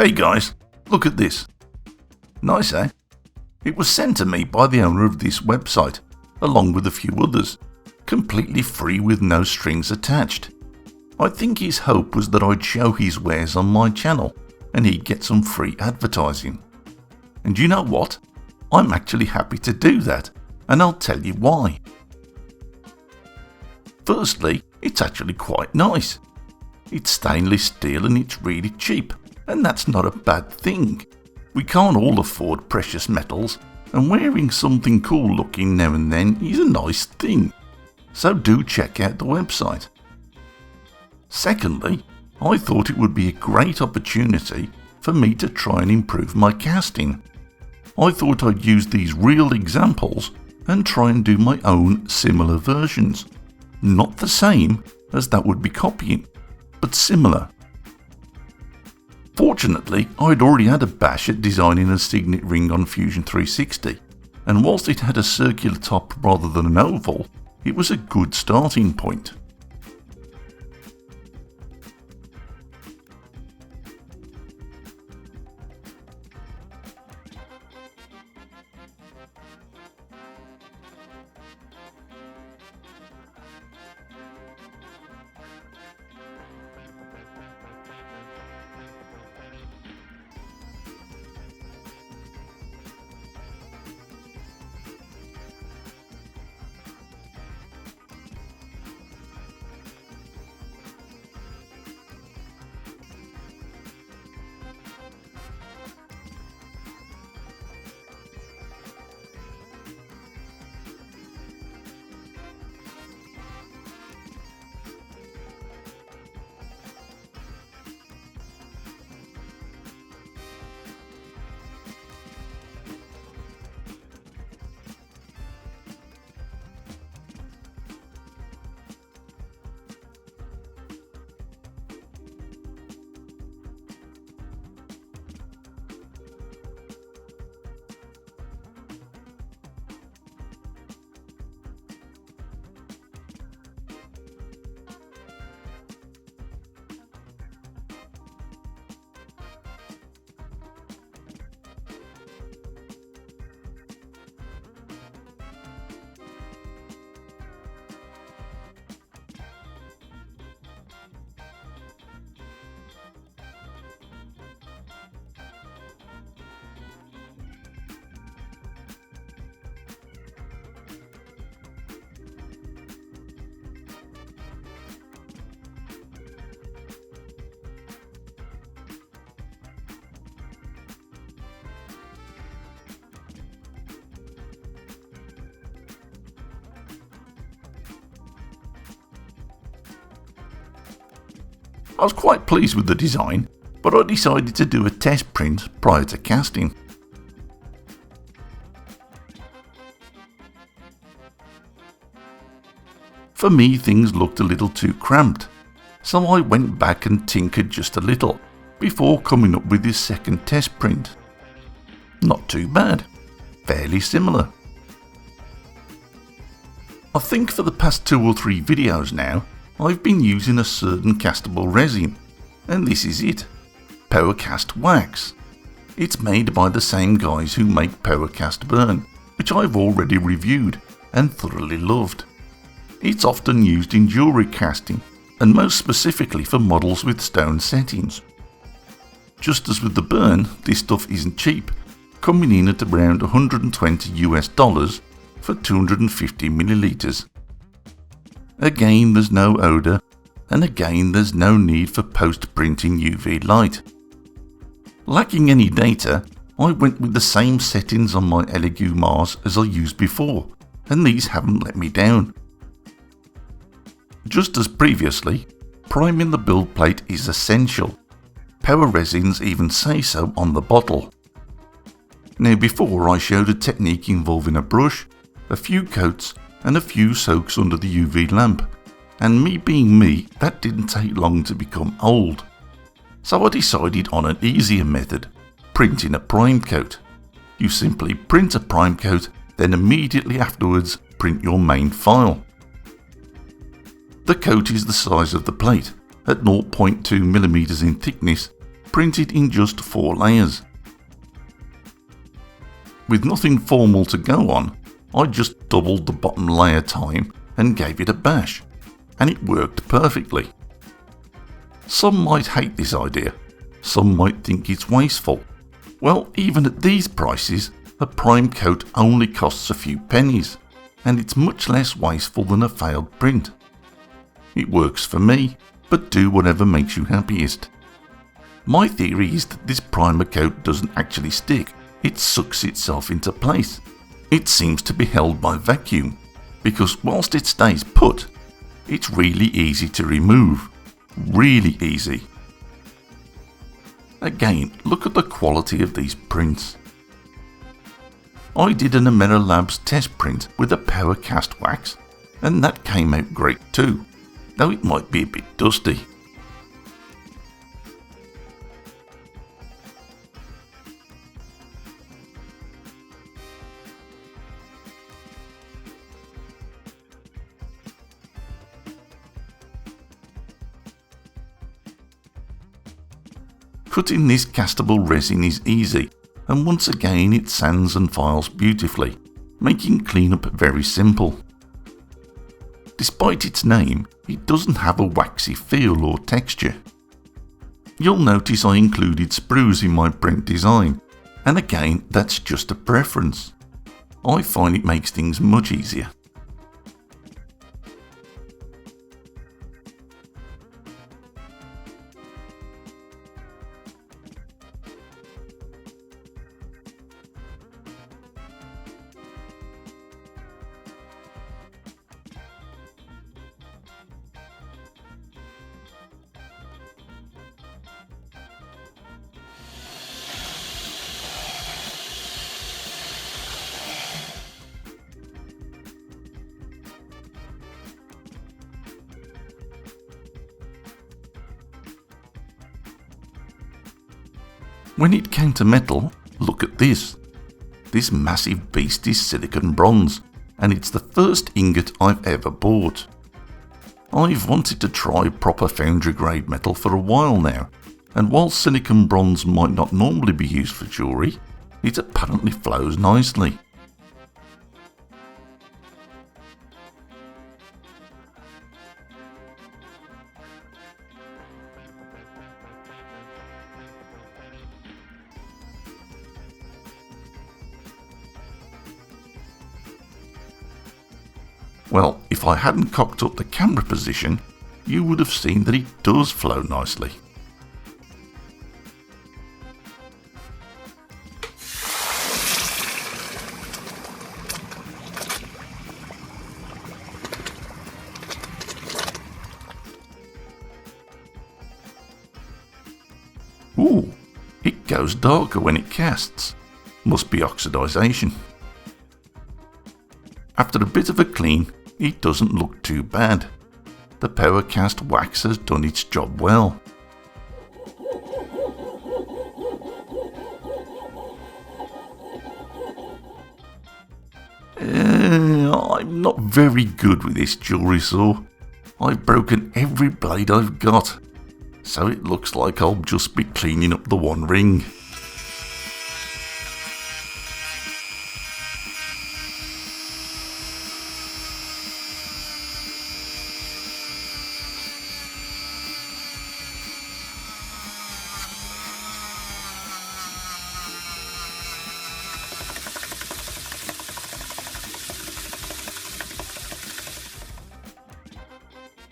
Hey guys, look at this. Nice, eh? It was sent to me by the owner of this website, along with a few others, completely free with no strings attached. I think his hope was that I'd show his wares on my channel and he'd get some free advertising. And you know what? I'm actually happy to do that, and I'll tell you why. Firstly, it's actually quite nice. It's stainless steel and it's really cheap, and that's not a bad thing. We can't all afford precious metals, and wearing something cool looking now and then is a nice thing. So do check out the website. Secondly, I thought it would be a great opportunity for me to try and improve my casting. I thought I'd use these real examples and try and do my own similar versions. Not the same, as that would be copying, but similar. Fortunately, I'd already had a bash at designing a signet ring on Fusion 360, and whilst it had a circular top rather than an oval, it was a good starting point. I was quite pleased with the design, but I decided to do a test print prior to casting. For me, things looked a little too cramped, so I went back and tinkered just a little before coming up with this second test print. Not too bad, fairly similar. I think for the past 2 or 3 videos now, I've been using a certain castable resin, and this is it, POWERCAST WAX. It's made by the same guys who make POWERCAST Burn, which I've already reviewed and thoroughly loved. It's often used in jewellery casting, and most specifically for models with stone settings. Just as with the burn, this stuff isn't cheap, coming in at around $120 for 250 millilitres. Again, there's no odour, and again there's no need for post-printing UV light. Lacking any data, I went with the same settings on my Elegoo Mars as I used before, and these haven't let me down. Just as previously, priming the build plate is essential. Power resins even say so on the bottle. Now before I showed a technique involving a brush, a few coats and a few soaks under the UV lamp, and me being me, that didn't take long to become old. So I decided on an easier method, printing a prime coat. You simply print a prime coat, then immediately afterwards print your main file. The coat is the size of the plate, at 0.2mm in thickness, printed in just 4 layers. With nothing formal to go on, I just doubled the bottom layer time and gave it a bash, and it worked perfectly. Some might hate this idea, some might think it's wasteful. Well, even at these prices, a prime coat only costs a few pennies, and it's much less wasteful than a failed print. It works for me, but do whatever makes you happiest. My theory is that this primer coat doesn't actually stick, it sucks itself into place. It seems to be held by vacuum, because whilst it stays put, it's really easy to remove. Really easy. Again, look at the quality of these prints. I did an Amera Labs test print with a POWERCAST wax, and that came out great too, though it might be a bit dusty. Cutting this castable resin is easy, and once again it sands and files beautifully, making cleanup very simple. Despite its name, it doesn't have a waxy feel or texture. You'll notice I included sprues in my print design, and again that's just a preference. I find it makes things much easier. When it came to metal, look at this. This massive beast is silicon bronze, and it's the first ingot I've ever bought. I've wanted to try proper foundry grade metal for a while now, and while silicon bronze might not normally be used for jewellery, it apparently flows nicely. Well, if I hadn't cocked up the camera position, you would have seen that it does flow nicely. Ooh, it goes darker when it casts. Must be oxidization. After a bit of a clean, it doesn't look too bad. The POWERCAST wax has done its job well. I'm not very good with this jewellery saw. I've broken every blade I've got, so it looks like I'll just be cleaning up the one ring.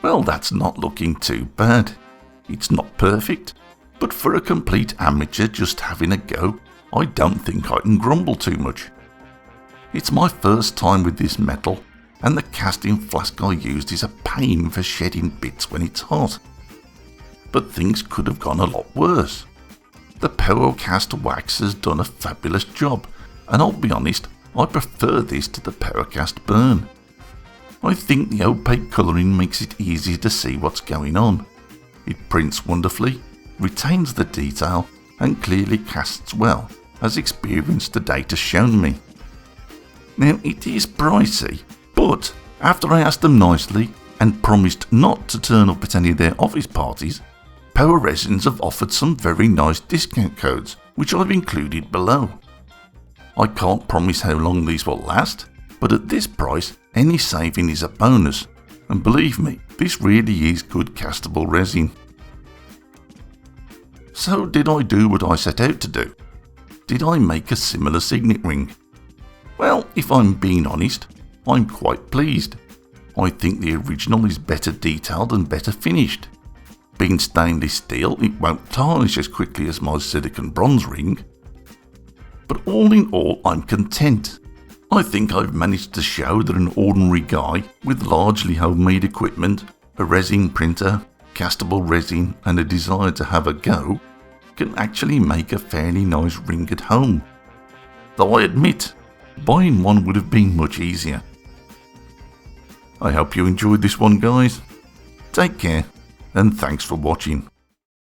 Well, that's not looking too bad. It's not perfect, but for a complete amateur just having a go, I don't think I can grumble too much. It's my first time with this metal, and the casting flask I used is a pain for shedding bits when it's hot. But things could have gone a lot worse. The POWERCAST wax has done a fabulous job, and I'll be honest, I prefer this to the POWERCAST burn. I think the opaque colouring makes it easier to see what's going on. It prints wonderfully, retains the detail, and clearly casts well, as experience to date has shown me. Now, it is pricey, but after I asked them nicely and promised not to turn up at any of their office parties, Power Resins have offered some very nice discount codes, which I've included below. I can't promise how long these will last, but at this price, any saving is a bonus, and believe me, this really is good castable resin. So did I do what I set out to do? Did I make a similar signet ring? Well, if I'm being honest, I'm quite pleased. I think the original is better detailed and better finished. Being stainless steel, it won't tarnish as quickly as my silicone bronze ring. But all in all, I'm content. I think I've managed to show that an ordinary guy with largely homemade equipment, a resin printer, castable resin and a desire to have a go, can actually make a fairly nice ring at home. Though I admit, buying one would have been much easier. I hope you enjoyed this one, guys. Take care, and thanks for watching.